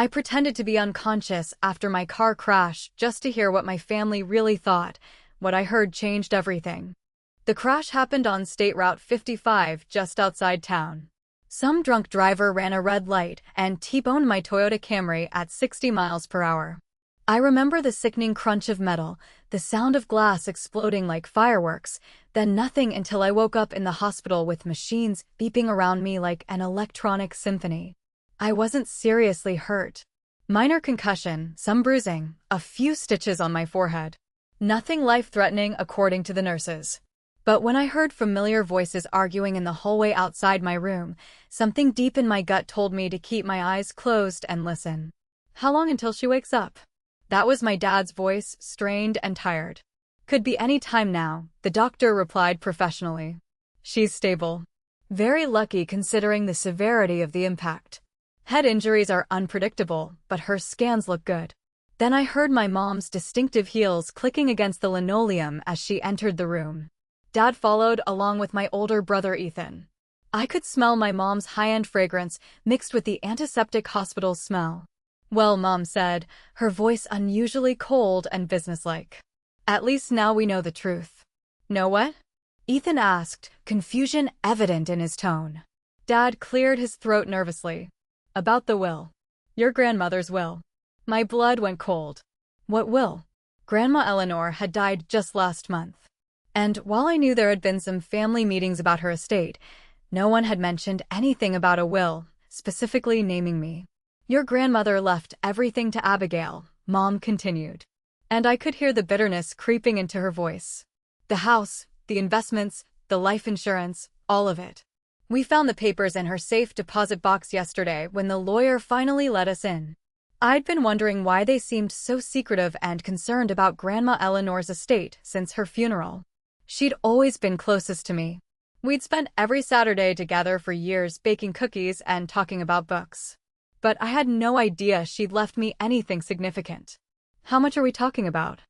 I pretended to be unconscious after my car crash just to hear what my family really thought. What I heard changed everything. The crash happened on State Route 55 just outside town. Some drunk driver ran a red light and T-boned my Toyota Camry at 60 miles per hour. I remember the sickening crunch of metal, the sound of glass exploding like fireworks, then nothing until I woke up in the hospital with machines beeping around me like an electronic symphony. I wasn't seriously hurt. Minor concussion, some bruising, a few stitches on my forehead. Nothing life-threatening according to the nurses. But when I heard familiar voices arguing in the hallway outside my room, something deep in my gut told me to keep my eyes closed and listen. How long until she wakes up? That was my dad's voice, strained and tired. Could be any time now, the doctor replied professionally. She's stable. Very lucky considering the severity of the impact. Head injuries are unpredictable, but her scans look good. Then I heard my mom's distinctive heels clicking against the linoleum as she entered the room. Dad followed along with my older brother Ethan. I could smell my mom's high-end fragrance mixed with the antiseptic hospital smell. Well, Mom said, her voice unusually cold and businesslike. At least now we know the truth. Know what? Ethan asked, confusion evident in his tone. Dad cleared his throat nervously. About the will. Your grandmother's will. My blood went cold. What will? Grandma Eleanor had died just last month. And while I knew there had been some family meetings about her estate, no one had mentioned anything about a will, specifically naming me. Your grandmother left everything to Abigail, Mom continued. And I could hear the bitterness creeping into her voice. The house, the investments, the life insurance, all of it. We found the papers in her safe deposit box yesterday when the lawyer finally let us in. I'd been wondering why they seemed so secretive and concerned about Grandma Eleanor's estate since her funeral. She'd always been closest to me. We'd spent every Saturday together for years baking cookies and talking about books. But I had no idea she'd left me anything significant. How much are we talking about?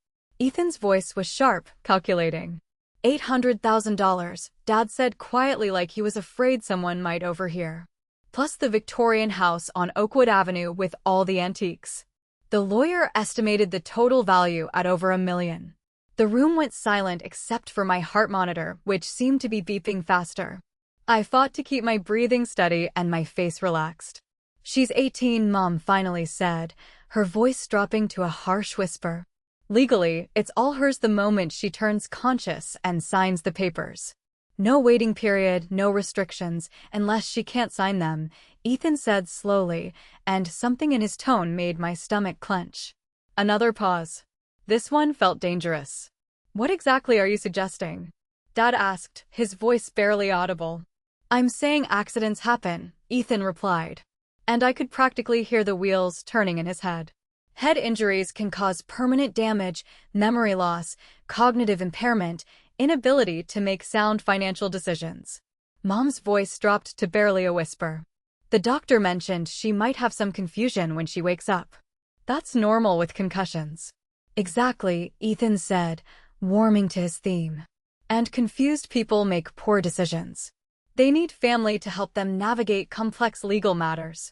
Ethan's voice was sharp, calculating. $800,000, Dad said quietly like he was afraid someone might overhear. Plus the Victorian house on Oakwood Avenue with all the antiques. The lawyer estimated the total value at over $1 million. The room went silent except for my heart monitor, which seemed to be beeping faster. I fought to keep my breathing steady and my face relaxed. She's 18, Mom finally said, her voice dropping to a harsh whisper. Legally, it's all hers the moment she turns conscious and signs the papers. No waiting period, no restrictions, unless she can't sign them, Ethan said slowly, and something in his tone made my stomach clench. Another pause. This one felt dangerous. What exactly are you suggesting? Dad asked, his voice barely audible. I'm saying accidents happen, Ethan replied. And I could practically hear the wheels turning in his head. Head injuries can cause permanent damage, memory loss, cognitive impairment, inability to make sound financial decisions. Mom's voice dropped to barely a whisper. The doctor mentioned she might have some confusion when she wakes up. That's normal with concussions. Exactly, Ethan said, warming to his theme. And confused people make poor decisions. They need family to help them navigate complex legal matters.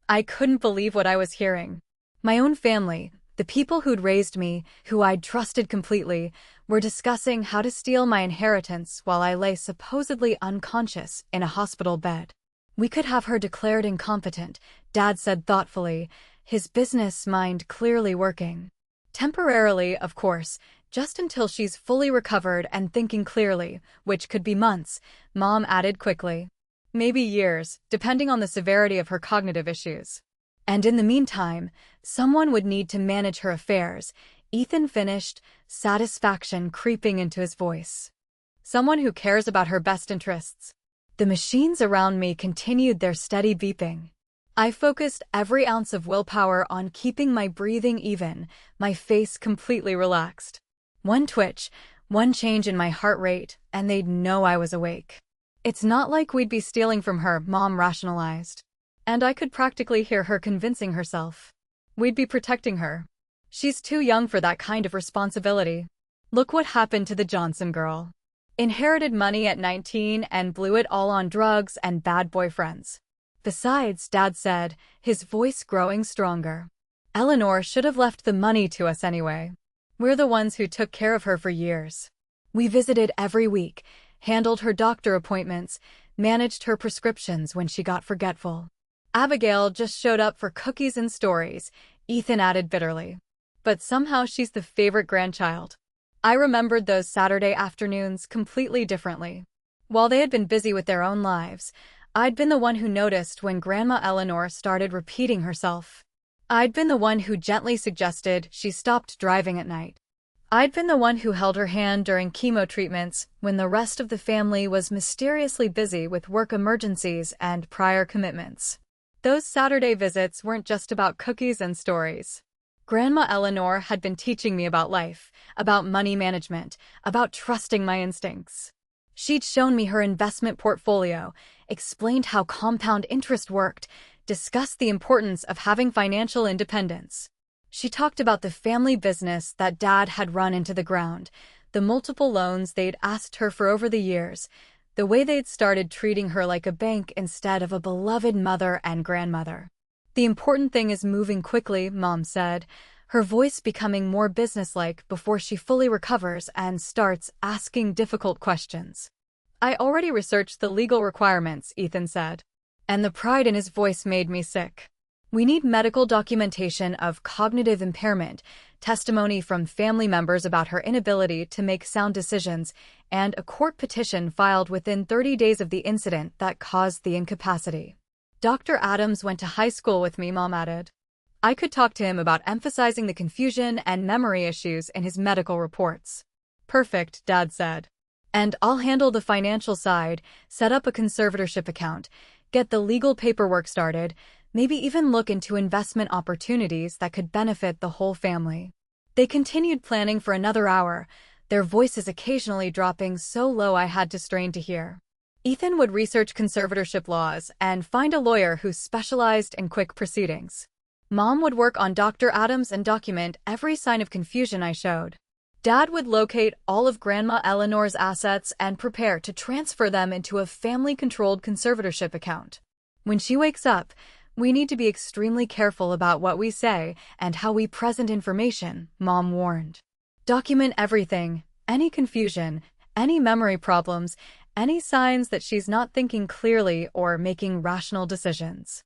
I couldn't believe what I was hearing. My own family, the people who'd raised me, who I'd trusted completely, were discussing how to steal my inheritance while I lay supposedly unconscious in a hospital bed. We could have her declared incompetent, Dad said thoughtfully, his business mind clearly working. Temporarily, of course, just until she's fully recovered and thinking clearly, which could be months, Mom added quickly. Maybe years, depending on the severity of her cognitive issues. And in the meantime, someone would need to manage her affairs, Ethan finished, satisfaction creeping into his voice. Someone who cares about her best interests. The machines around me continued their steady beeping. I focused every ounce of willpower on keeping my breathing even, my face completely relaxed. One twitch, one change in my heart rate, and they'd know I was awake. It's not like we'd be stealing from her, Mom rationalized. And I could practically hear her convincing herself. We'd be protecting her. She's too young for that kind of responsibility. Look what happened to the Johnson girl. Inherited money at 19 and blew it all on drugs and bad boyfriends. Besides, Dad said, his voice growing stronger, Eleanor should have left the money to us anyway. We're the ones who took care of her for years. We visited every week, handled her doctor appointments, managed her prescriptions when she got forgetful. Abigail just showed up for cookies and stories, Ethan added bitterly. But somehow she's the favorite grandchild. I remembered those Saturday afternoons completely differently. While they had been busy with their own lives, I'd been the one who noticed when Grandma Eleanor started repeating herself. I'd been the one who gently suggested she stopped driving at night. I'd been the one who held her hand during chemo treatments when the rest of the family was mysteriously busy with work emergencies and prior commitments. Those Saturday visits weren't just about cookies and stories. Grandma Eleanor had been teaching me about life, about money management, about trusting my instincts. She'd shown me her investment portfolio, explained how compound interest worked, discussed the importance of having financial independence. She talked about the family business that Dad had run into the ground, the multiple loans they'd asked her for over the years, the way they'd started treating her like a bank instead of a beloved mother and grandmother. The important thing is moving quickly, Mom said, her voice becoming more businesslike before she fully recovers and starts asking difficult questions. I already researched the legal requirements, Ethan said. And the pride in his voice made me sick. We need medical documentation of cognitive impairment, testimony from family members about her inability to make sound decisions, and a court petition filed within 30 days of the incident that caused the incapacity. Dr. Adams went to high school with me, Mom added. I could talk to him about emphasizing the confusion and memory issues in his medical reports. Perfect, Dad said. And I'll handle the financial side, set up a conservatorship account, get the legal paperwork started, maybe even look into investment opportunities that could benefit the whole family. They continued planning for another hour, their voices occasionally dropping so low I had to strain to hear. Ethan would research conservatorship laws and find a lawyer who specialized in quick proceedings. Mom would work on Dr. Adams and document every sign of confusion I showed. Dad would locate all of Grandma Eleanor's assets and prepare to transfer them into a family-controlled conservatorship account. When she wakes up, we need to be extremely careful about what we say and how we present information, Mom warned. Document everything, any confusion, any memory problems, any signs that she's not thinking clearly or making rational decisions.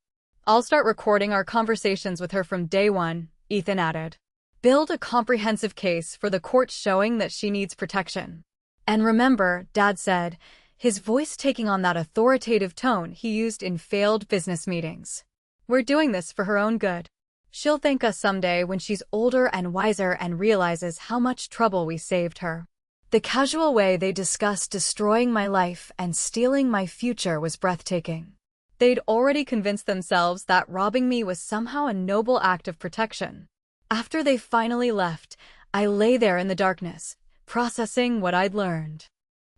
I'll start recording our conversations with her from day one, Ethan added. Build a comprehensive case for the court showing that she needs protection. And remember, Dad said, his voice taking on that authoritative tone he used in failed business meetings. We're doing this for her own good. She'll thank us someday when she's older and wiser and realizes how much trouble we saved her. The casual way they discussed destroying my life and stealing my future was breathtaking. They'd already convinced themselves that robbing me was somehow a noble act of protection. After they finally left, I lay there in the darkness, processing what I'd learned.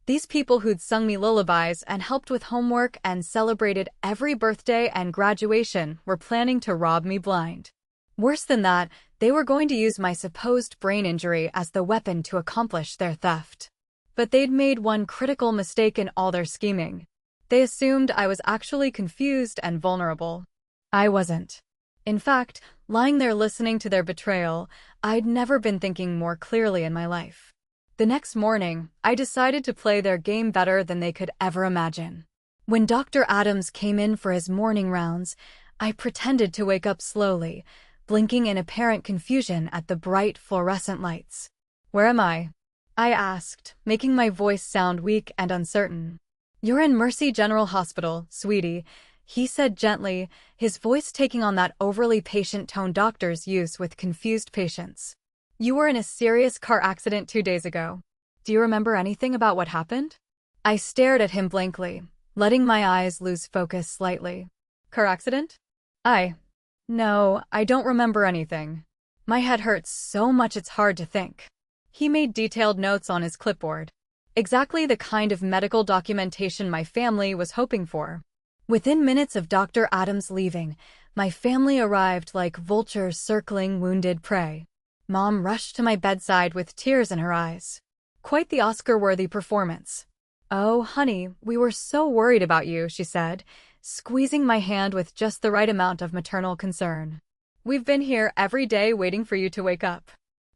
These people who'd sung me lullabies and helped with homework and celebrated every birthday and graduation were planning to rob me blind. Worse than that, they were going to use my supposed brain injury as the weapon to accomplish their theft. But they'd made one critical mistake in all their scheming. They assumed I was actually confused and vulnerable. I wasn't. In fact, lying there listening to their betrayal, I'd never been thinking more clearly in my life. The next morning, I decided to play their game better than they could ever imagine. When Dr. Adams came in for his morning rounds, I pretended to wake up slowly, blinking in apparent confusion at the bright fluorescent lights. "Where am I?" I asked, making my voice sound weak and uncertain. "You're in Mercy General Hospital, sweetie," he said gently, his voice taking on that overly patient tone doctors use with confused patients. "You were in a serious car accident 2 days ago. Do you remember anything about what happened?" I stared at him blankly, letting my eyes lose focus slightly. "Car accident? No, I don't remember anything. My head hurts so much it's hard to think." He made detailed notes on his clipboard. Exactly the kind of medical documentation my family was hoping for. Within minutes of Dr. Adams leaving, my family arrived like vultures circling wounded prey. Mom rushed to my bedside with tears in her eyes. "Quite the Oscar-worthy performance." "Oh, honey, we were so worried about you," she said, squeezing my hand with just the right amount of maternal concern. "We've been here every day waiting for you to wake up."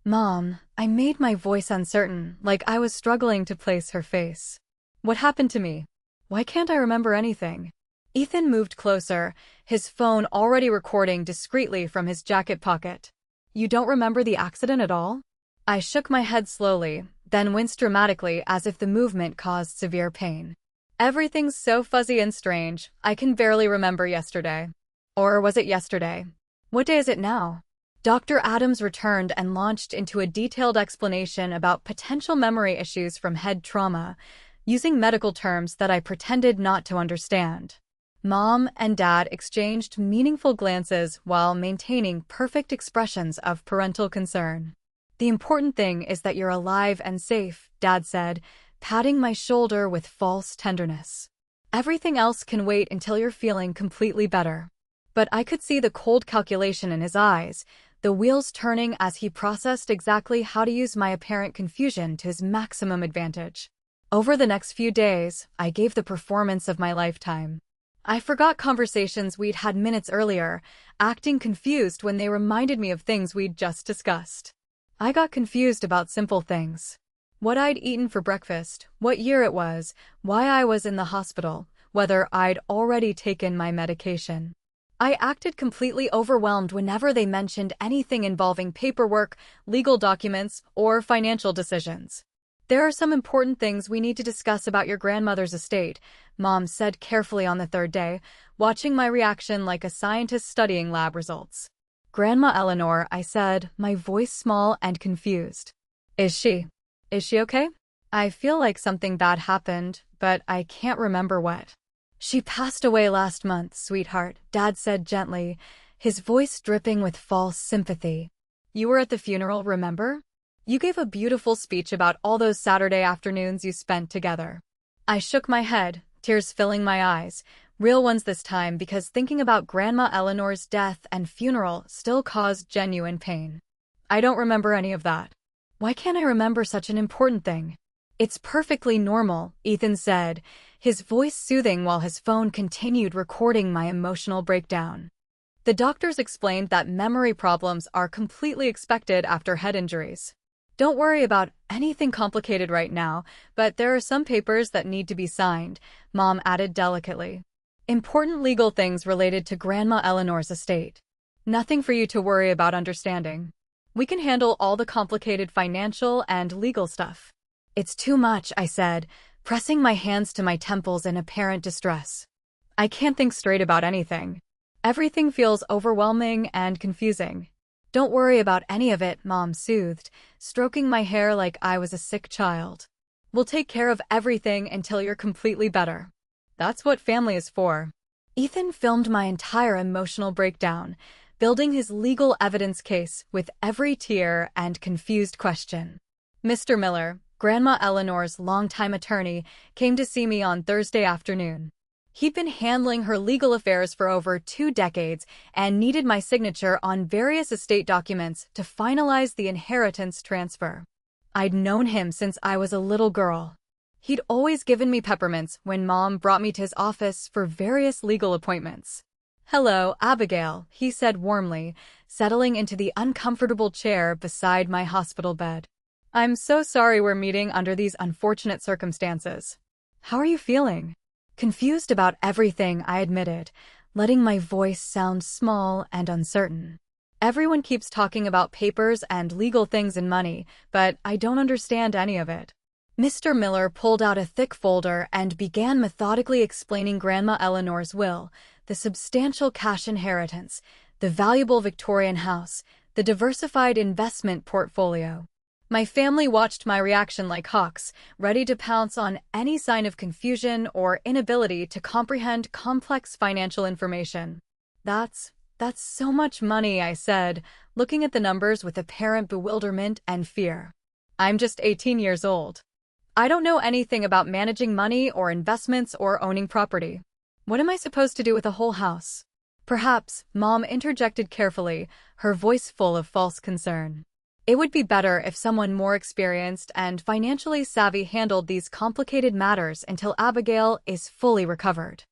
"Mom," I made my voice uncertain, like I was struggling to place her face. "What happened to me? Why can't I remember anything?" Ethan moved closer, his phone already recording discreetly from his jacket pocket. "You don't remember the accident at all?" I shook my head slowly, then winced dramatically as if the movement caused severe pain. "Everything's so fuzzy and strange, I can barely remember yesterday." Or was it yesterday? What day is it now? Dr. Adams returned and launched into a detailed explanation about potential memory issues from head trauma, using medical terms that I pretended not to understand. Mom and Dad exchanged meaningful glances while maintaining perfect expressions of parental concern. "The important thing is that you're alive and safe," Dad said, patting my shoulder with false tenderness. "Everything else can wait until you're feeling completely better." But I could see the cold calculation in his eyes, the wheels turning as he processed exactly how to use my apparent confusion to his maximum advantage. Over the next few days, I gave the performance of my lifetime. I forgot conversations we'd had minutes earlier, acting confused when they reminded me of things we'd just discussed. I got confused about simple things. What I'd eaten for breakfast, what year it was, why I was in the hospital, whether I'd already taken my medication. I acted completely overwhelmed whenever they mentioned anything involving paperwork, legal documents, or financial decisions. "There are some important things we need to discuss about your grandmother's estate," Mom said carefully on the third day, watching my reaction like a scientist studying lab results. "Grandma Eleanor," I said, my voice small and confused. Is she okay?" "I feel like something bad happened, but I can't remember what." "She passed away last month, sweetheart," Dad said gently, his voice dripping with false sympathy. "You were at the funeral, remember? You gave a beautiful speech about all those Saturday afternoons you spent together." I shook my head, tears filling my eyes, real ones this time because thinking about Grandma Eleanor's death and funeral still caused genuine pain. "I don't remember any of that." "Why can't I remember such an important thing?" "It's perfectly normal," Ethan said, his voice soothing while his phone continued recording my emotional breakdown. "The doctors explained that memory problems are completely expected after head injuries. Don't worry about anything complicated right now, but there are some papers that need to be signed," Mom added delicately. "Important legal things related to Grandma Eleanor's estate. Nothing for you to worry about understanding. We can handle all the complicated financial and legal stuff." "It's too much," I said, pressing my hands to my temples in apparent distress. "I can't think straight about anything. Everything feels overwhelming and confusing." "Don't worry about any of it," Mom soothed, stroking my hair like I was a sick child. "We'll take care of everything until you're completely better. That's what family is for." Ethan filmed my entire emotional breakdown, building his legal evidence case with every tear and confused question. Mr. Miller, Grandma Eleanor's longtime attorney, came to see me on Thursday afternoon. He'd been handling her legal affairs for over 2 decades and needed my signature on various estate documents to finalize the inheritance transfer. I'd known him since I was a little girl. He'd always given me peppermints when Mom brought me to his office for various legal appointments. "Hello, Abigail," he said warmly, settling into the uncomfortable chair beside my hospital bed. "I'm so sorry we're meeting under these unfortunate circumstances. How are you feeling?" "Confused about everything," I admitted, letting my voice sound small and uncertain. "Everyone keeps talking about papers and legal things and money, but I don't understand any of it." Mr. Miller pulled out a thick folder and began methodically explaining Grandma Eleanor's will, the substantial cash inheritance, the valuable Victorian house, the diversified investment portfolio. My family watched my reaction like hawks, ready to pounce on any sign of confusion or inability to comprehend complex financial information. That's so much money," I said, looking at the numbers with apparent bewilderment and fear. "I'm just 18 years old. I don't know anything about managing money or investments or owning property. What am I supposed to do with a whole house?" "Perhaps," Mom interjected carefully, her voice full of false concern. "It would be better if someone more experienced and financially savvy handled these complicated matters until Abigail is fully recovered."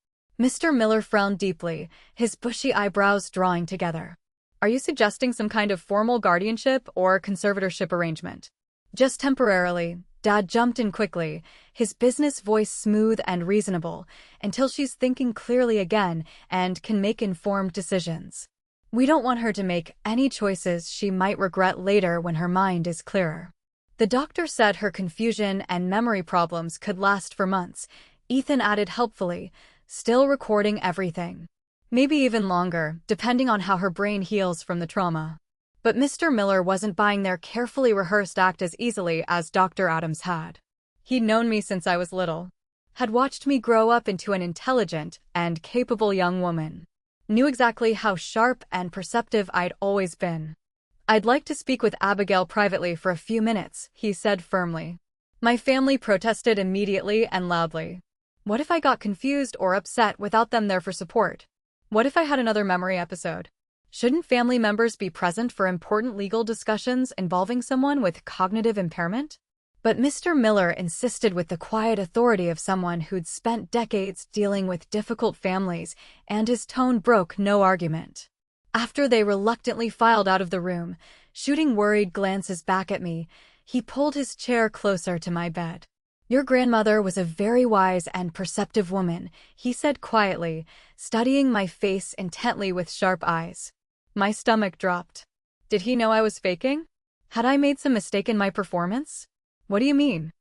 Mr. Miller frowned deeply, his bushy eyebrows drawing together. Are you suggesting some kind of formal guardianship or conservatorship arrangement? Just temporarily, Dad jumped in quickly, his business voice smooth and reasonable, until she's thinking clearly again and can make informed decisions. We don't want her to make any choices she might regret later when her mind is clearer. The doctor said her confusion and memory problems could last for months, Ethan added helpfully, still recording everything. Maybe even longer, depending on how her brain heals from the trauma. But Mr. Miller wasn't buying their carefully rehearsed act as easily as Dr. Adams had. He'd known me since I was little, had watched me grow up into an intelligent and capable young woman, knew exactly how sharp and perceptive I'd always been. I'd like to speak with Abigail privately for a few minutes, he said firmly. My family protested immediately and loudly. What if I got confused or upset without them there for support? What if I had another memory episode? Shouldn't family members be present for important legal discussions involving someone with cognitive impairment? But Mr. Miller insisted with the quiet authority of someone who'd spent decades dealing with difficult families, and his tone broke no argument. After they reluctantly filed out of the room, shooting worried glances back at me, he pulled his chair closer to my bed. Your grandmother was a very wise and perceptive woman, he said quietly, studying my face intently with sharp eyes. My stomach dropped. Did he know I was faking? Had I made some mistake in my performance? What do you mean?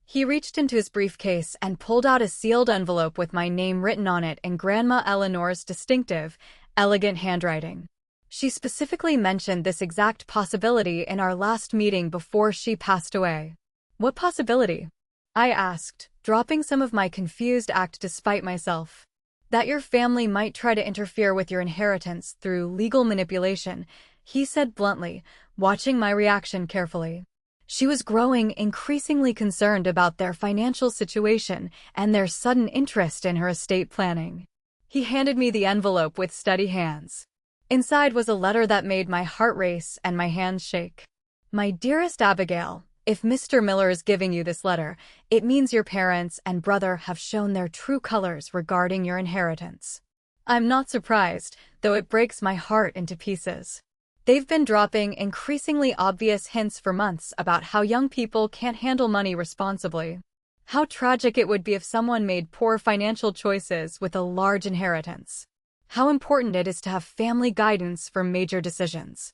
He reached into his briefcase and pulled out a sealed envelope with my name written on it in Grandma Eleanor's distinctive, elegant handwriting. She specifically mentioned this exact possibility in our last meeting before she passed away. What possibility? I asked, dropping some of my confused act despite myself. That your family might try to interfere with your inheritance through legal manipulation, he said bluntly, watching my reaction carefully. She was growing increasingly concerned about their financial situation and their sudden interest in her estate planning. He handed me the envelope with steady hands. Inside was a letter that made my heart race and my hands shake. My dearest Abigail, if Mr. Miller is giving you this letter, it means your parents and brother have shown their true colors regarding your inheritance. I'm not surprised, though it breaks my heart into pieces. They've been dropping increasingly obvious hints for months about how young people can't handle money responsibly. How tragic it would be if someone made poor financial choices with a large inheritance. How important it is to have family guidance for major decisions.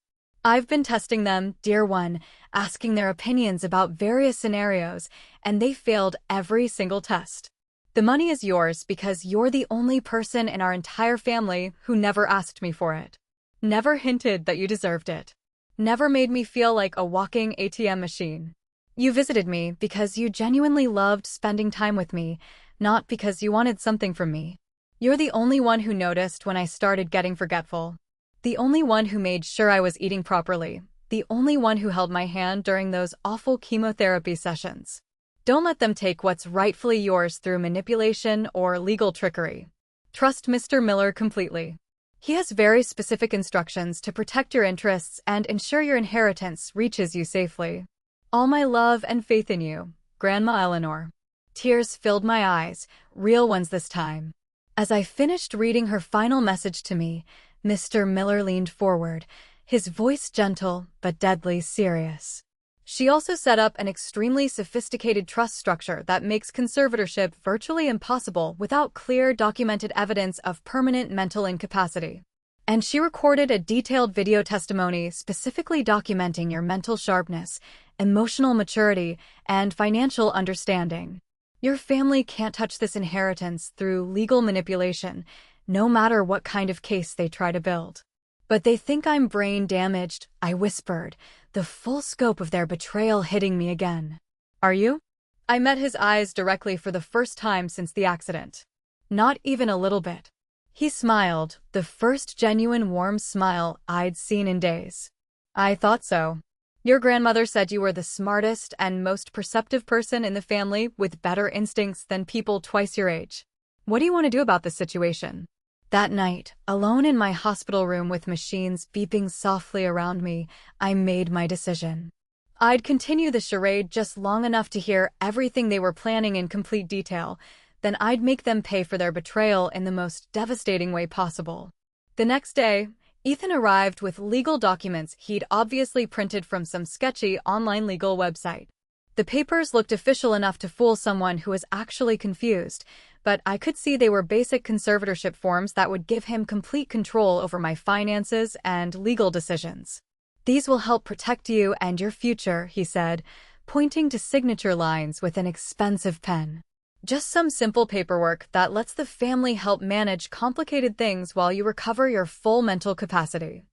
I've been testing them, dear one, asking their opinions about various scenarios, and they failed every single test. The money is yours because you're the only person in our entire family who never asked me for it. Never hinted that you deserved it. Never made me feel like a walking ATM machine. You visited me because you genuinely loved spending time with me, not because you wanted something from me. You're the only one who noticed when I started getting forgetful. The only one who made sure I was eating properly. The only one who held my hand during those awful chemotherapy sessions. Don't let them take what's rightfully yours through manipulation or legal trickery. Trust Mr. Miller completely. He has very specific instructions to protect your interests and ensure your inheritance reaches you safely. All my love and faith in you, Grandma Eleanor. Tears filled my eyes, real ones this time. As I finished reading her final message to me, Mr. Miller leaned forward, his voice gentle but deadly serious. She also set up an extremely sophisticated trust structure that makes conservatorship virtually impossible without clear documented evidence of permanent mental incapacity. And she recorded a detailed video testimony specifically documenting your mental sharpness, emotional maturity, and financial understanding. Your family can't touch this inheritance through legal manipulation, no matter what kind of case they try to build. But they think I'm brain damaged, I whispered, the full scope of their betrayal hitting me again. Are you? I met his eyes directly for the first time since the accident. Not even a little bit. He smiled, the first genuine warm smile I'd seen in days. I thought so. Your grandmother said you were the smartest and most perceptive person in the family with better instincts than people twice your age. What do you want to do about this situation? That night, alone in my hospital room with machines beeping softly around me, I made my decision. I'd continue the charade just long enough to hear everything they were planning in complete detail, then I'd make them pay for their betrayal in the most devastating way possible. The next day, Ethan arrived with legal documents he'd obviously printed from some sketchy online legal website. The papers looked official enough to fool someone who was actually confused, but I could see they were basic conservatorship forms that would give him complete control over my finances and legal decisions. "These will help protect you and your future," he said, pointing to signature lines with an expensive pen. "Just some simple paperwork that lets the family help manage complicated things while you recover your full mental capacity."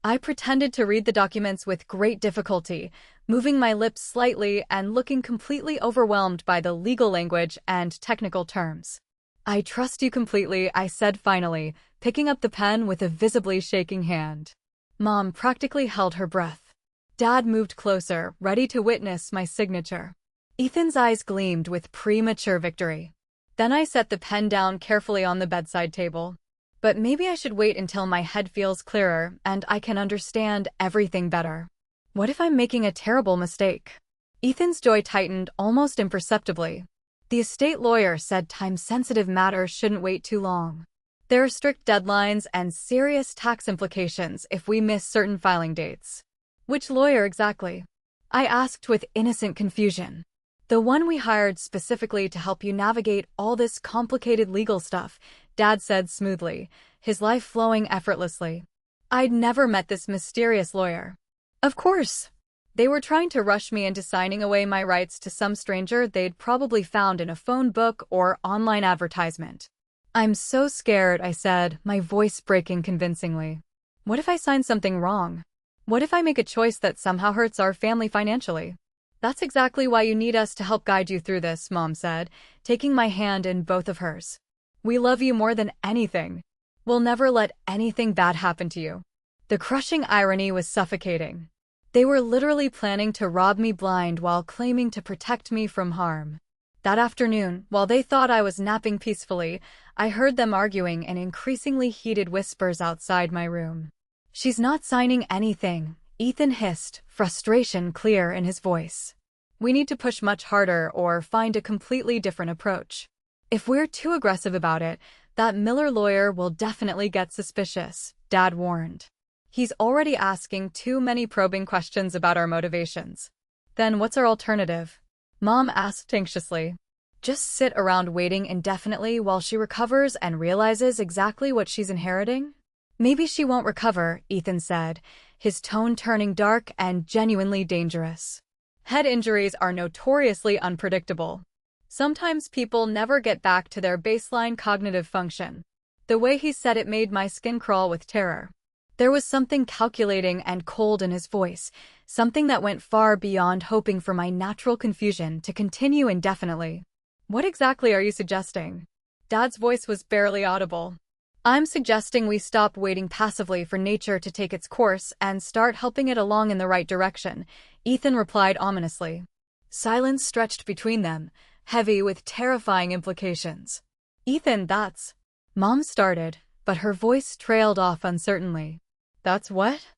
I pretended to read the documents with great difficulty, moving my lips slightly and looking completely overwhelmed by the legal language and technical terms. "I trust you completely," I said finally, picking up the pen with a visibly shaking hand. Mom practically held her breath. Dad moved closer, ready to witness my signature. Ethan's eyes gleamed with premature victory. Then I set the pen down carefully on the bedside table. But maybe I should wait until my head feels clearer and I can understand everything better. What if I'm making a terrible mistake? Ethan's jaw tightened almost imperceptibly. The estate lawyer said time-sensitive matters shouldn't wait too long. There are strict deadlines and serious tax implications if we miss certain filing dates. "Which lawyer exactly?" I asked with innocent confusion. "The one we hired specifically to help you navigate all this complicated legal stuff," Dad said smoothly, his life flowing effortlessly. I'd never met this mysterious lawyer. Of course. They were trying to rush me into signing away my rights to some stranger they'd probably found in a phone book or online advertisement. "I'm so scared," I said, my voice breaking convincingly. "What if I sign something wrong? What if I make a choice that somehow hurts our family financially?" "That's exactly why you need us to help guide you through this," Mom said, taking my hand in both of hers. "We love you more than anything. We'll never let anything bad happen to you." The crushing irony was suffocating. They were literally planning to rob me blind while claiming to protect me from harm. That afternoon, while they thought I was napping peacefully, I heard them arguing in increasingly heated whispers outside my room. "She's not signing anything," Ethan hissed, frustration clear in his voice. "We need to push much harder or find a completely different approach. If we're too aggressive about it, that Miller lawyer will definitely get suspicious," Dad warned. "He's already asking too many probing questions about our motivations." "Then what's our alternative?" Mom asked anxiously. "Just sit around waiting indefinitely while she recovers and realizes exactly what she's inheriting?" "Maybe she won't recover," Ethan said, his tone turning dark and genuinely dangerous. "Head injuries are notoriously unpredictable. Sometimes people never get back to their baseline cognitive function." The way he said it made my skin crawl with terror. There was something calculating and cold in his voice, something that went far beyond hoping for my natural confusion to continue indefinitely. "What exactly are you suggesting?" Dad's voice was barely audible. "I'm suggesting we stop waiting passively for nature to take its course and start helping it along in the right direction," Ethan replied ominously. Silence stretched between them, heavy with terrifying implications. "Ethan, that's—" Mom started, but her voice trailed off uncertainly. "That's what?"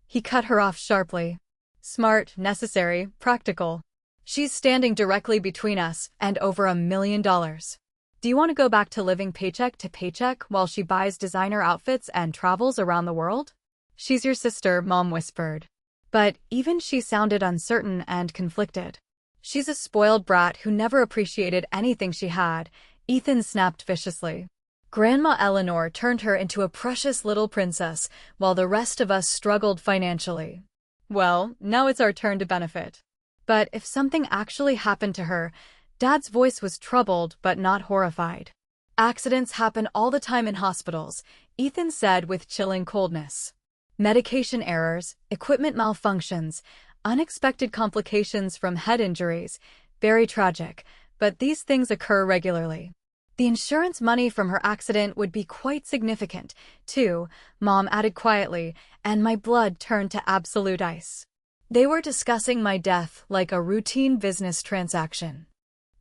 He cut her off sharply. "Smart, necessary, practical. She's standing directly between us and over $1 million. Do you want to go back to living paycheck to paycheck while she buys designer outfits and travels around the world?" "She's your sister," Mom whispered. But even she sounded uncertain and conflicted. "She's a spoiled brat who never appreciated anything she had," Ethan snapped viciously. "Grandma Eleanor turned her into a precious little princess, while the rest of us struggled financially. Well, now it's our turn to benefit. But if something actually happened to her," Dad's voice was troubled but not horrified. "Accidents happen all the time in hospitals," Ethan said with chilling coldness. "Medication errors, equipment malfunctions, unexpected complications from head injuries. Very tragic, but these things occur regularly. The insurance money from her accident would be quite significant, too," Mom added quietly, and my blood turned to absolute ice. They were discussing my death like a routine business transaction.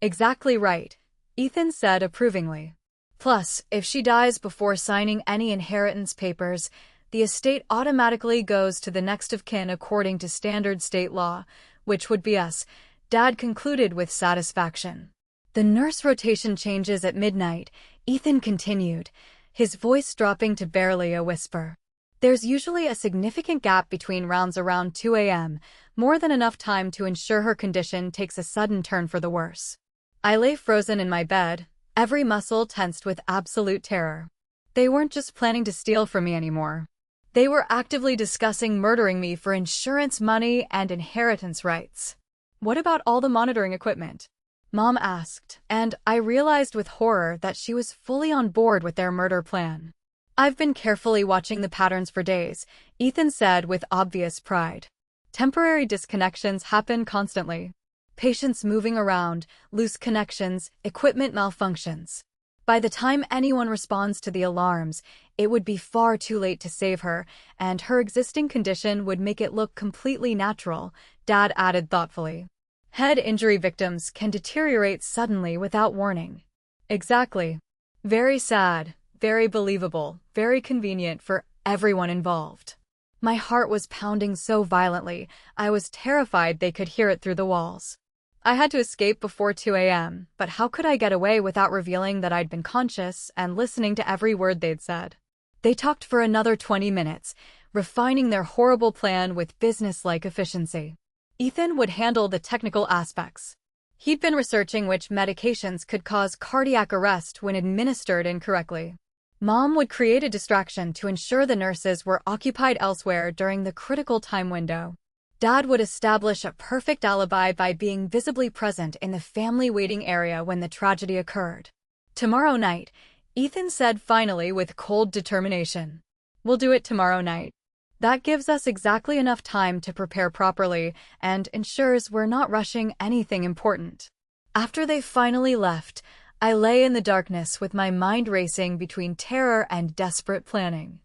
"Exactly right," Ethan said approvingly. "Plus, if she dies before signing any inheritance papers, the estate automatically goes to the next of kin according to standard state law, which would be us," Dad concluded with satisfaction. The nurse rotation changes at midnight, Ethan continued, his voice dropping to barely a whisper. There's usually a significant gap between rounds around 2 a.m., more than enough time to ensure her condition takes a sudden turn for the worse. I lay frozen in my bed, every muscle tensed with absolute terror. They weren't just planning to steal from me anymore. They were actively discussing murdering me for insurance money and inheritance rights. What about all the monitoring equipment? Mom asked, and I realized with horror that she was fully on board with their murder plan. I've been carefully watching the patterns for days, Ethan said with obvious pride. Temporary disconnections happen constantly. Patients moving around, loose connections, equipment malfunctions. By the time anyone responds to the alarms, it would be far too late to save her, and her existing condition would make it look completely natural, Dad added thoughtfully. Head injury victims can deteriorate suddenly without warning. Exactly. Very sad, very believable, very convenient for everyone involved. My heart was pounding so violently, I was terrified they could hear it through the walls. I had to escape before 2 a.m., but how could I get away without revealing that I'd been conscious and listening to every word they'd said? They talked for another 20 minutes, refining their horrible plan with business-like efficiency. Ethan would handle the technical aspects. He'd been researching which medications could cause cardiac arrest when administered incorrectly. Mom would create a distraction to ensure the nurses were occupied elsewhere during the critical time window. Dad would establish a perfect alibi by being visibly present in the family waiting area when the tragedy occurred. Tomorrow night, Ethan said finally with cold determination. We'll do it tomorrow night. That gives us exactly enough time to prepare properly and ensures we're not rushing anything important. After they finally left, I lay in the darkness with my mind racing between terror and desperate planning.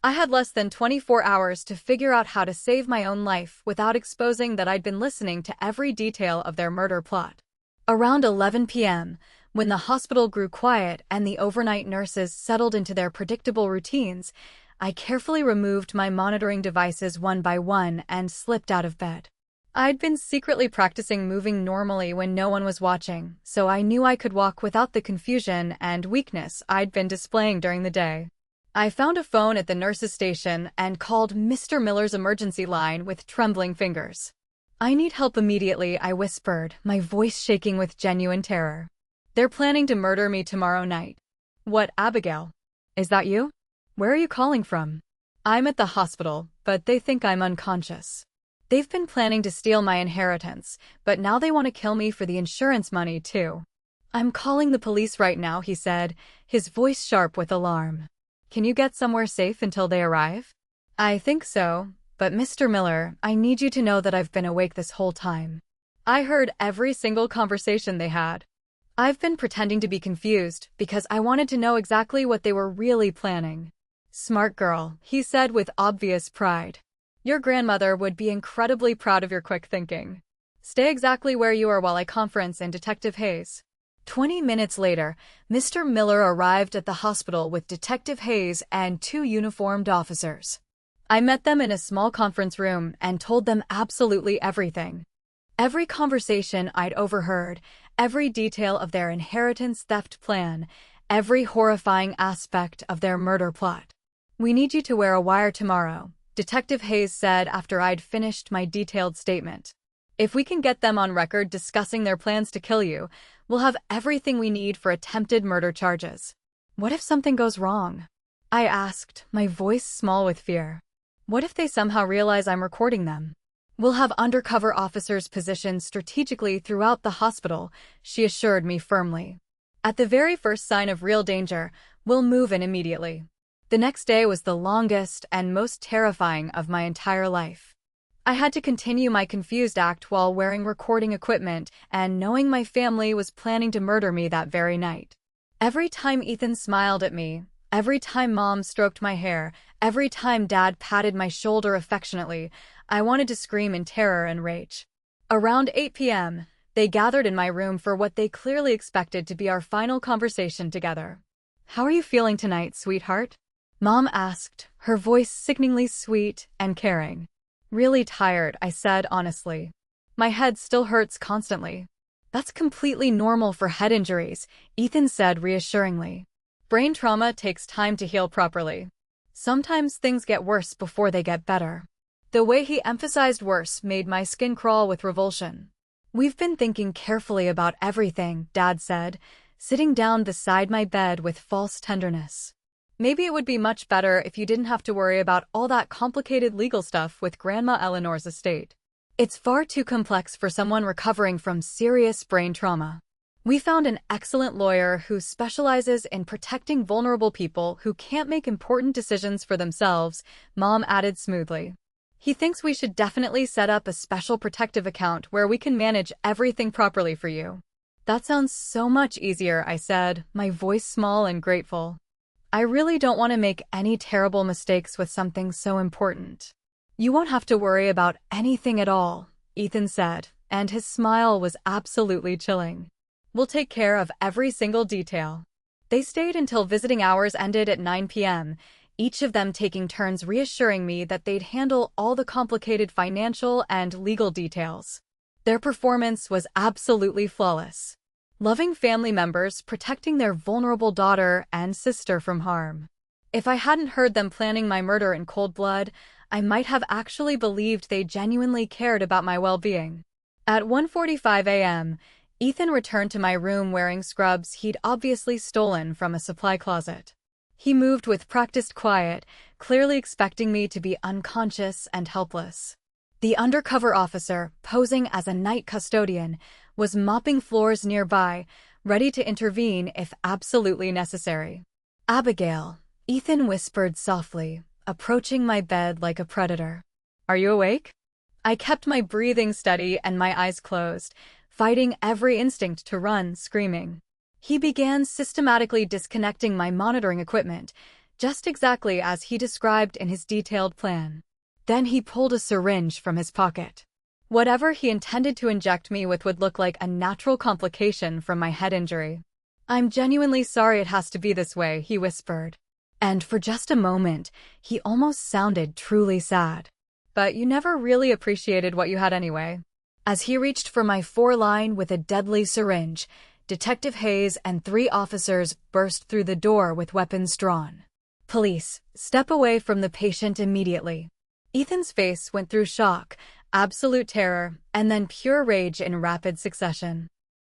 I had less than 24 hours to figure out how to save my own life without exposing that I'd been listening to every detail of their murder plot. Around 11 p.m., when the hospital grew quiet and the overnight nurses settled into their predictable routines, I carefully removed my monitoring devices one by one and slipped out of bed. I'd been secretly practicing moving normally when no one was watching, so I knew I could walk without the confusion and weakness I'd been displaying during the day. I found a phone at the nurse's station and called Mr. Miller's emergency line with trembling fingers. I need help immediately, I whispered, my voice shaking with genuine terror. They're planning to murder me tomorrow night. What, Abigail? Is that you? Where are you calling from? I'm at the hospital, but they think I'm unconscious. They've been planning to steal my inheritance, but now they want to kill me for the insurance money, too. I'm calling the police right now, he said, his voice sharp with alarm. Can you get somewhere safe until they arrive? I think so, but Mr. Miller, I need you to know that I've been awake this whole time. I heard every single conversation they had. I've been pretending to be confused because I wanted to know exactly what they were really planning. Smart girl, he said with obvious pride. Your grandmother would be incredibly proud of your quick thinking. Stay exactly where you are while I conference in Detective Hayes. 20 minutes later, Mr. Miller arrived at the hospital with Detective Hayes and 2 uniformed officers. I met them in a small conference room and told them absolutely everything. Every conversation I'd overheard, every detail of their inheritance theft plan, every horrifying aspect of their murder plot. We need you to wear a wire tomorrow, Detective Hayes said after I'd finished my detailed statement. If we can get them on record discussing their plans to kill you, we'll have everything we need for attempted murder charges. What if something goes wrong? I asked, my voice small with fear. What if they somehow realize I'm recording them? We'll have undercover officers positioned strategically throughout the hospital, she assured me firmly. At the very first sign of real danger, we'll move in immediately. The next day was the longest and most terrifying of my entire life. I had to continue my confused act while wearing recording equipment and knowing my family was planning to murder me that very night. Every time Ethan smiled at me, every time Mom stroked my hair, every time Dad patted my shoulder affectionately, I wanted to scream in terror and rage. Around 8 p.m., they gathered in my room for what they clearly expected to be our final conversation together. How are you feeling tonight, sweetheart? Mom asked, her voice sickeningly sweet and caring. Really tired, I said honestly. My head still hurts constantly. That's completely normal for head injuries, Ethan said reassuringly. Brain trauma takes time to heal properly. Sometimes things get worse before they get better. The way he emphasized worse made my skin crawl with revulsion. We've been thinking carefully about everything, Dad said, sitting down beside my bed with false tenderness. Maybe it would be much better if you didn't have to worry about all that complicated legal stuff with Grandma Eleanor's estate. It's far too complex for someone recovering from serious brain trauma. We found an excellent lawyer who specializes in protecting vulnerable people who can't make important decisions for themselves, Mom added smoothly. He thinks we should definitely set up a special protective account where we can manage everything properly for you. That sounds so much easier, I said, my voice small and grateful. I really don't want to make any terrible mistakes with something so important. You won't have to worry about anything at all, Ethan said, and his smile was absolutely chilling. We'll take care of every single detail. They stayed until visiting hours ended at 9 p.m., each of them taking turns reassuring me that they'd handle all the complicated financial and legal details. Their performance was absolutely flawless. Loving family members protecting their vulnerable daughter and sister from harm. If I hadn't heard them planning my murder in cold blood, I might have actually believed they genuinely cared about my well-being. At 1:45 a.m., Ethan returned to my room wearing scrubs he'd obviously stolen from a supply closet. He moved with practiced quiet, clearly expecting me to be unconscious and helpless. The undercover officer, posing as a night custodian, was mopping floors nearby, ready to intervene if absolutely necessary. Abigail, Ethan whispered softly, approaching my bed like a predator. Are you awake? I kept my breathing steady and my eyes closed, fighting every instinct to run, screaming. He began systematically disconnecting my monitoring equipment, just exactly as he described in his detailed plan. Then he pulled a syringe from his pocket. Whatever he intended to inject me with would look like a natural complication from my head injury. I'm genuinely sorry it has to be this way, he whispered. And for just a moment, he almost sounded truly sad. But you never really appreciated what you had anyway. As he reached for my foreline with a deadly syringe, Detective Hayes and 3 officers burst through the door with weapons drawn. Police, step away from the patient immediately. Ethan's face went through shock, absolute terror, and then pure rage in rapid succession.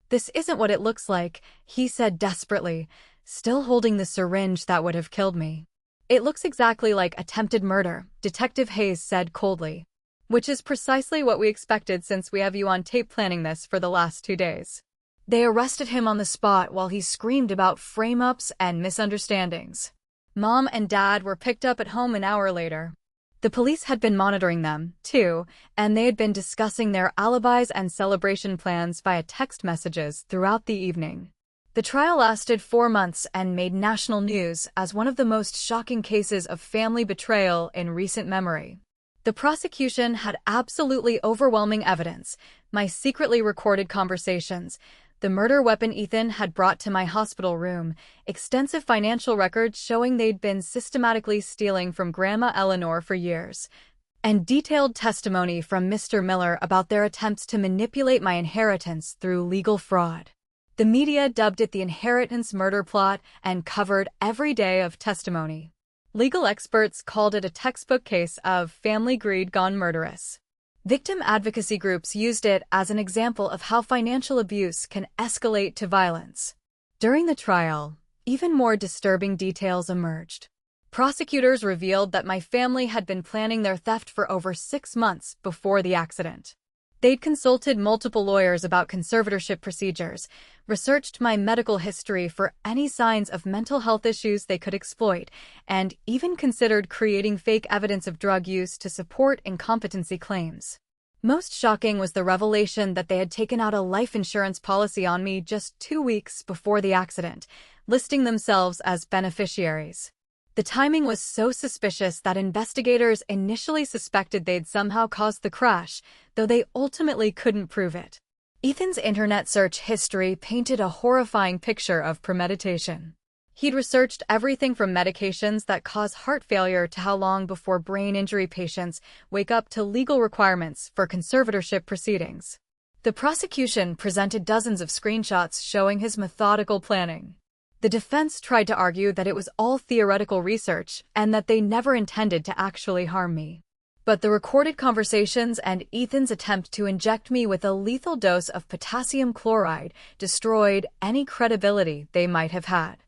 This isn't what it looks like, he said desperately, still holding the syringe that would have killed me. It looks exactly like attempted murder, Detective Hayes said coldly. Which is precisely what we expected since we have you on tape planning this for the last 2 days. They arrested him on the spot while he screamed about frame-ups and misunderstandings. Mom and Dad were picked up at home an hour later. The police had been monitoring them, too, and they had been discussing their alibis and celebration plans via text messages throughout the evening. The trial lasted 4 months and made national news as one of the most shocking cases of family betrayal in recent memory. The prosecution had absolutely overwhelming evidence, my secretly recorded conversations, the murder weapon Ethan had brought to my hospital room, extensive financial records showing they'd been systematically stealing from Grandma Eleanor for years, and detailed testimony from Mr. Miller about their attempts to manipulate my inheritance through legal fraud. The media dubbed it the inheritance murder plot and covered every day of testimony. Legal experts called it a textbook case of family greed gone murderous. Victim advocacy groups used it as an example of how financial abuse can escalate to violence. During the trial, even more disturbing details emerged. Prosecutors revealed that my family had been planning their theft for over 6 months before the accident. They'd consulted multiple lawyers about conservatorship procedures, researched my medical history for any signs of mental health issues they could exploit, and even considered creating fake evidence of drug use to support incompetency claims. Most shocking was the revelation that they had taken out a life insurance policy on me just 2 weeks before the accident, listing themselves as beneficiaries. The timing was so suspicious that investigators initially suspected they'd somehow caused the crash, though they ultimately couldn't prove it. Ethan's internet search history painted a horrifying picture of premeditation. He'd researched everything from medications that cause heart failure to how long before brain injury patients wake up to legal requirements for conservatorship proceedings. The prosecution presented dozens of screenshots showing his methodical planning. The defense tried to argue that it was all theoretical research and that they never intended to actually harm me. But the recorded conversations and Ethan's attempt to inject me with a lethal dose of potassium chloride destroyed any credibility they might have had.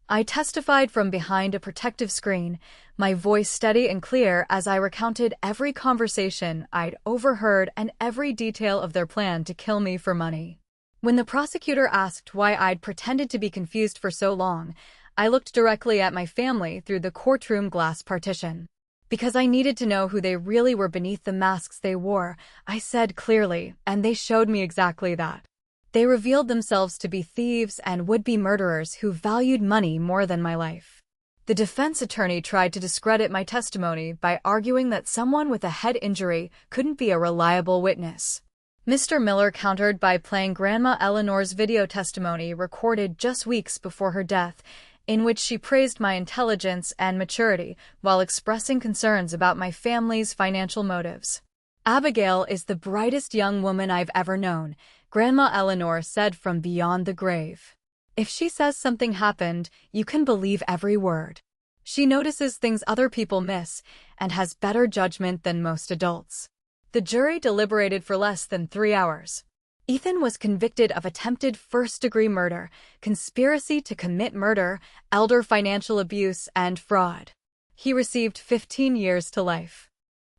I testified from behind a protective screen, my voice steady and clear as I recounted every conversation I'd overheard and every detail of their plan to kill me for money. When the prosecutor asked why I'd pretended to be confused for so long, I looked directly at my family through the courtroom glass partition. Because I needed to know who they really were beneath the masks they wore, I said clearly, and they showed me exactly that. They revealed themselves to be thieves and would-be murderers who valued money more than my life. The defense attorney tried to discredit my testimony by arguing that someone with a head injury couldn't be a reliable witness. Mr. Miller countered by playing Grandma Eleanor's video testimony recorded just weeks before her death, in which she praised my intelligence and maturity while expressing concerns about my family's financial motives. "Abigail is the brightest young woman I've ever known," Grandma Eleanor said from beyond the grave. "If she says something happened, you can believe every word. She notices things other people miss and has better judgment than most adults." The jury deliberated for less than 3 hours. Ethan was convicted of attempted first-degree murder, conspiracy to commit murder, elder financial abuse, and fraud. He received 15 years to life.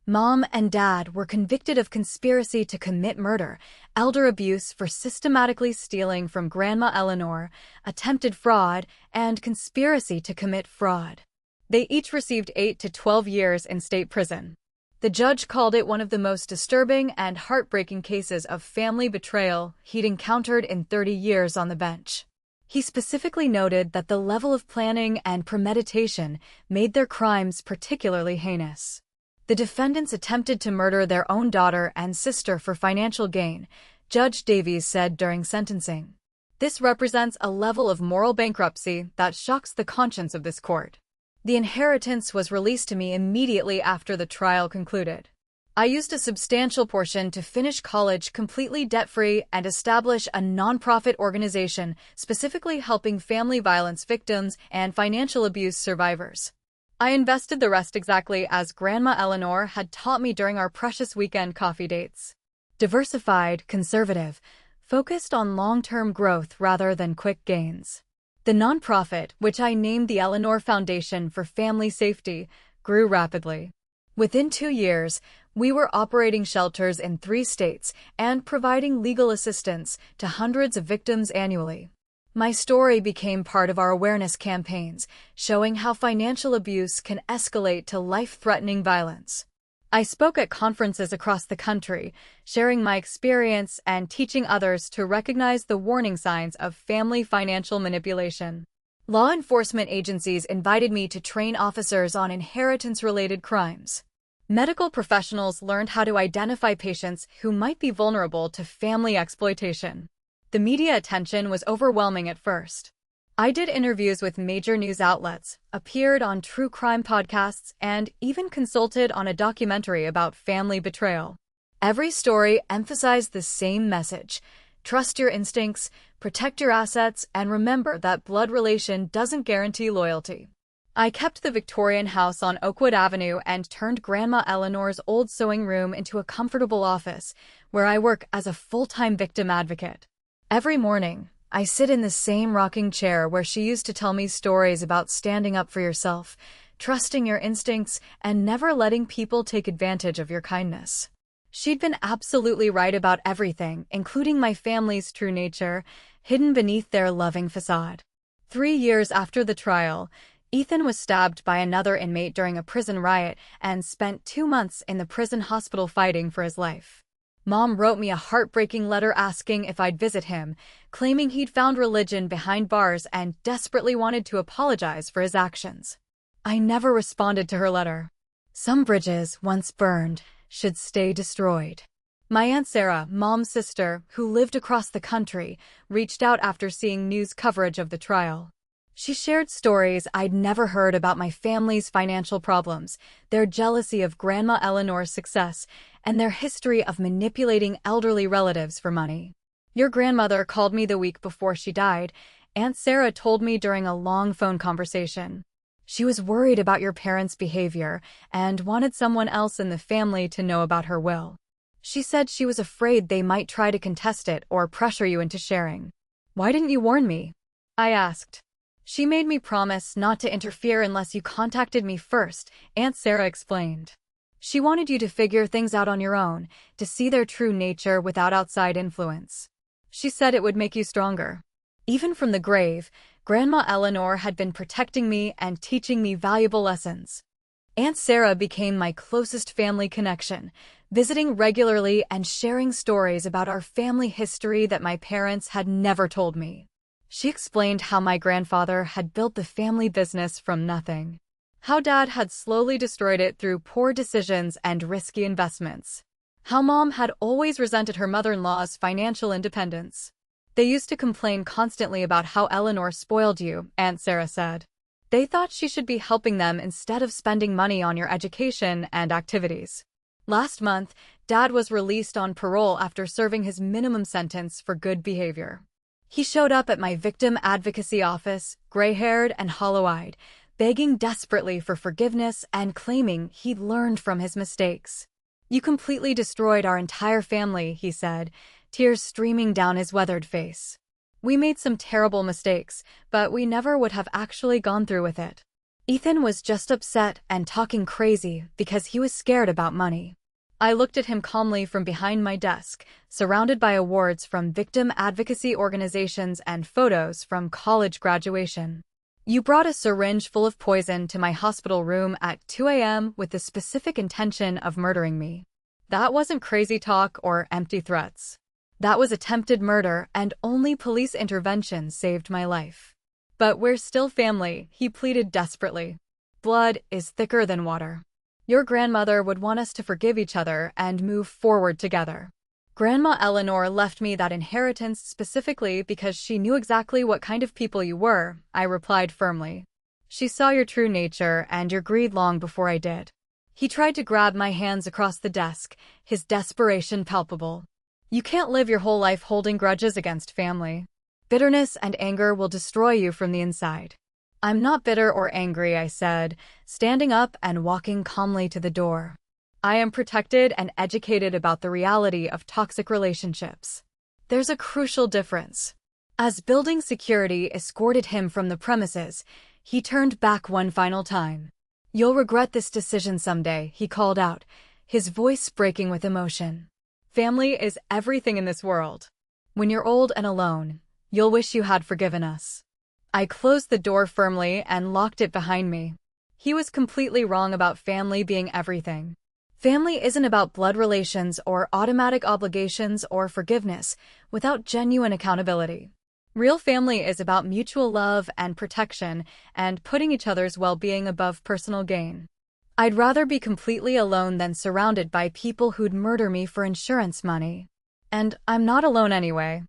Mom and Dad were convicted of conspiracy to commit murder, elder abuse for systematically stealing from Grandma Eleanor, attempted fraud, and conspiracy to commit fraud. They each received 8 to 12 years in state prison. The judge called it one of the most disturbing and heartbreaking cases of family betrayal he'd encountered in 30 years on the bench. He specifically noted that the level of planning and premeditation made their crimes particularly heinous. The defendants attempted to murder their own daughter and sister for financial gain, Judge Davies said during sentencing. "This represents a level of moral bankruptcy that shocks the conscience of this court." The inheritance was released to me immediately after the trial concluded. I used a substantial portion to finish college completely debt-free and establish a nonprofit organization specifically helping family violence victims and financial abuse survivors. I invested the rest exactly as Grandma Eleanor had taught me during our precious weekend coffee dates. Diversified, conservative, focused on long-term growth rather than quick gains. The nonprofit, which I named the Eleanor Foundation for Family Safety, grew rapidly. Within 2 years, we were operating shelters in 3 states and providing legal assistance to hundreds of victims annually. My story became part of our awareness campaigns, showing how financial abuse can escalate to life-threatening violence. I spoke at conferences across the country, sharing my experience and teaching others to recognize the warning signs of family financial manipulation. Law enforcement agencies invited me to train officers on inheritance-related crimes. Medical professionals learned how to identify patients who might be vulnerable to family exploitation. The media attention was overwhelming at first. I did interviews with major news outlets, appeared on true crime podcasts, and even consulted on a documentary about family betrayal. Every story emphasized the same message: trust your instincts, protect your assets, and remember that blood relation doesn't guarantee loyalty. I kept the Victorian house on Oakwood Avenue and turned Grandma Eleanor's old sewing room into a comfortable office where I work as a full-time victim advocate. Every morning, I sit in the same rocking chair where she used to tell me stories about standing up for yourself, trusting your instincts, and never letting people take advantage of your kindness. She'd been absolutely right about everything, including my family's true nature, hidden beneath their loving facade. 3 years after the trial, Ethan was stabbed by another inmate during a prison riot and spent 2 months in the prison hospital fighting for his life. Mom wrote me a heartbreaking letter asking if I'd visit him, claiming he'd found religion behind bars and desperately wanted to apologize for his actions. I never responded to her letter. Some bridges, once burned, should stay destroyed. My Aunt Sarah, Mom's sister, who lived across the country, reached out after seeing news coverage of the trial. She shared stories I'd never heard about my family's financial problems, their jealousy of Grandma Eleanor's success, and their history of manipulating elderly relatives for money. Your grandmother called me the week before she died, Aunt Sarah told me during a long phone conversation. She was worried about your parents' behavior and wanted someone else in the family to know about her will. She said she was afraid they might try to contest it or pressure you into sharing. Why didn't you warn me? I asked. She made me promise not to interfere unless you contacted me first, Aunt Sarah explained. She wanted you to figure things out on your own, to see their true nature without outside influence. She said it would make you stronger. Even from the grave, Grandma Eleanor had been protecting me and teaching me valuable lessons. Aunt Sarah became my closest family connection, visiting regularly and sharing stories about our family history that my parents had never told me. She explained how my grandfather had built the family business from nothing, how Dad had slowly destroyed it through poor decisions and risky investments, how Mom had always resented her mother-in-law's financial independence. They used to complain constantly about how Eleanor spoiled you, Aunt Sarah said. They thought she should be helping them instead of spending money on your education and activities. Last month, Dad was released on parole after serving his minimum sentence for good behavior. He showed up at my victim advocacy office, gray-haired and hollow-eyed, begging desperately for forgiveness and claiming he'd learned from his mistakes. You completely destroyed our entire family, he said, tears streaming down his weathered face. We made some terrible mistakes, but we never would have actually gone through with it. Ethan was just upset and talking crazy because he was scared about money. I looked at him calmly from behind my desk, surrounded by awards from victim advocacy organizations and photos from college graduation. You brought a syringe full of poison to my hospital room at 2 a.m. with the specific intention of murdering me. That wasn't crazy talk or empty threats. That was attempted murder, and only police intervention saved my life. But we're still family, he pleaded desperately. Blood is thicker than water. Your grandmother would want us to forgive each other and move forward together. Grandma Eleanor left me that inheritance specifically because she knew exactly what kind of people you were, I replied firmly. She saw your true nature and your greed long before I did. He tried to grab my hands across the desk, his desperation palpable. You can't live your whole life holding grudges against family. Bitterness and anger will destroy you from the inside. I'm not bitter or angry, I said, standing up and walking calmly to the door. I am protected and educated about the reality of toxic relationships. There's a crucial difference. As building security escorted him from the premises, he turned back one final time. You'll regret this decision someday, he called out, his voice breaking with emotion. Family is everything in this world. When you're old and alone, you'll wish you had forgiven us. I closed the door firmly and locked it behind me. He was completely wrong about family being everything. Family isn't about blood relations or automatic obligations or forgiveness without genuine accountability. Real family is about mutual love and protection and putting each other's well-being above personal gain. I'd rather be completely alone than surrounded by people who'd murder me for insurance money. And I'm not alone anyway.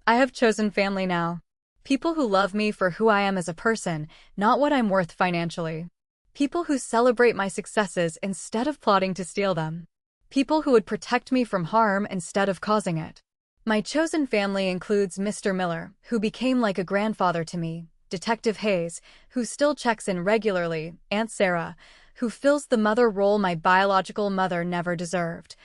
I have chosen family now. People who love me for who I am as a person, not what I'm worth financially. People who celebrate my successes instead of plotting to steal them. People who would protect me from harm instead of causing it. My chosen family includes Mr. Miller, who became like a grandfather to me, Detective Hayes, who still checks in regularly, Aunt Sarah, who fills the mother role my biological mother never deserved,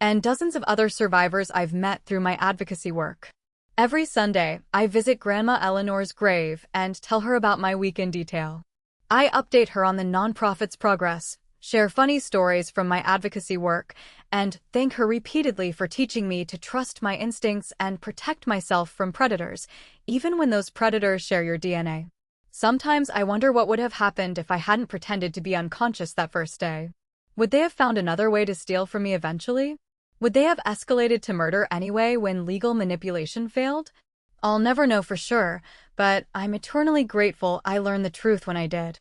and dozens of other survivors I've met through my advocacy work. Every Sunday, I visit Grandma Eleanor's grave and tell her about my week in detail. I update her on the nonprofit's progress, share funny stories from my advocacy work, and thank her repeatedly for teaching me to trust my instincts and protect myself from predators, even when those predators share your DNA. Sometimes I wonder what would have happened if I hadn't pretended to be unconscious that first day. Would they have found another way to steal from me eventually? Would they have escalated to murder anyway when legal manipulation failed? I'll never know for sure, but I'm eternally grateful I learned the truth when I did.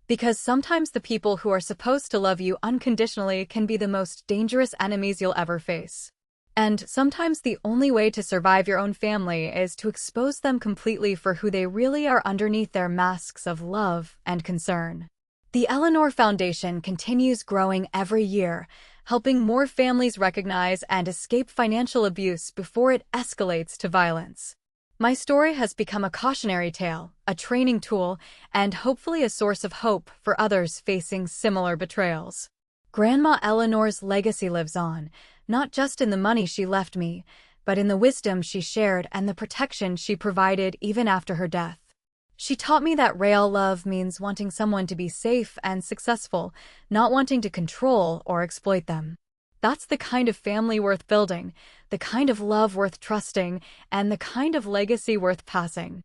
Because sometimes the people who are supposed to love you unconditionally can be the most dangerous enemies you'll ever face. And sometimes the only way to survive your own family is to expose them completely for who they really are underneath their masks of love and concern. The Eleanor Foundation continues growing every year, helping more families recognize and escape financial abuse before it escalates to violence. My story has become a cautionary tale, a training tool, and hopefully a source of hope for others facing similar betrayals. Grandma Eleanor's legacy lives on, not just in the money she left me, but in the wisdom she shared and the protection she provided even after her death. She taught me that real love means wanting someone to be safe and successful, not wanting to control or exploit them. That's the kind of family worth building, the kind of love worth trusting, and the kind of legacy worth passing.